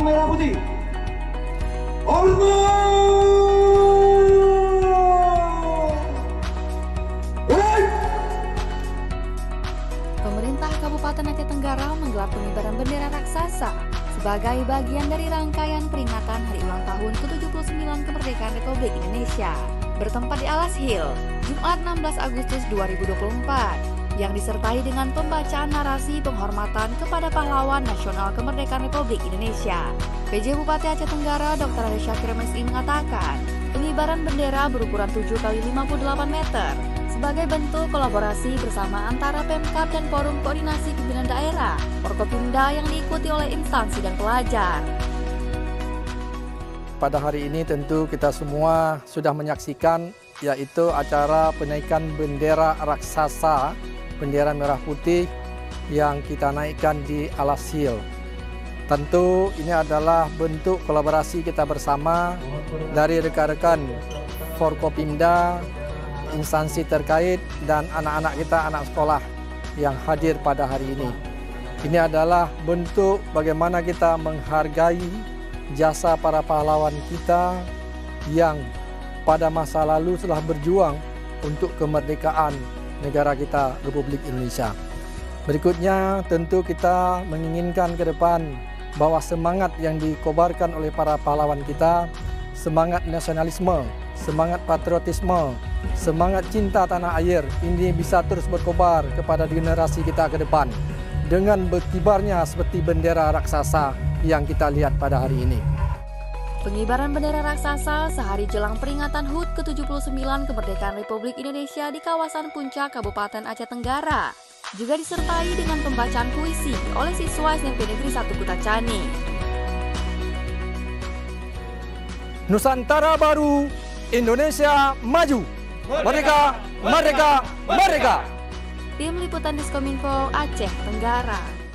merah putih. Hormat! Pemerintah Kabupaten Aceh Tenggara menggelar pengibaran bendera raksasa sebagai bagian dari rangkaian peringatan hari ulang tahun ke-79 kemerdekaan Republik Indonesia bertempat di Alas Hill, Jumat 16 Agustus 2024, yang disertai dengan pembacaan narasi penghormatan kepada pahlawan nasional kemerdekaan Republik Indonesia. PJ Bupati Aceh Tenggara Dr. Ade Syakir Mes'i mengatakan, pengibaran bendera berukuran 7 x 58 meter sebagai bentuk kolaborasi bersama antara Pemkab dan Forum Koordinasi Pimpinan Daerah Forkopimda yang diikuti oleh instansi dan pelajar. Pada hari ini tentu kita semua sudah menyaksikan yaitu acara penaikan bendera raksasa, bendera merah putih yang kita naikkan di Alas Hill. Tentu ini adalah bentuk kolaborasi kita bersama dari rekan-rekan Forkopimda, instansi terkait dan anak-anak kita, anak sekolah yang hadir pada hari ini. Ini adalah bentuk bagaimana kita menghargai jasa para pahlawan kita yang pada masa lalu telah berjuang untuk kemerdekaan negara kita Republik Indonesia. Berikutnya tentu kita menginginkan ke depan bahwa semangat yang dikobarkan oleh para pahlawan kita, semangat nasionalisme, semangat patriotisme, semangat cinta tanah air ini bisa terus berkobar kepada generasi kita ke depan dengan berkibarnya seperti bendera raksasa yang kita lihat pada hari ini. Pengibaran bendera raksasa sehari jelang peringatan HUT ke-79 kemerdekaan Republik Indonesia di kawasan Puncak Kabupaten Aceh Tenggara juga disertai dengan pembacaan puisi oleh siswa SMP Negeri 1 Kutacani. Nusantara baru, Indonesia maju. Merdeka, merdeka, merdeka. Tim Liputan Diskominfo Aceh Tenggara.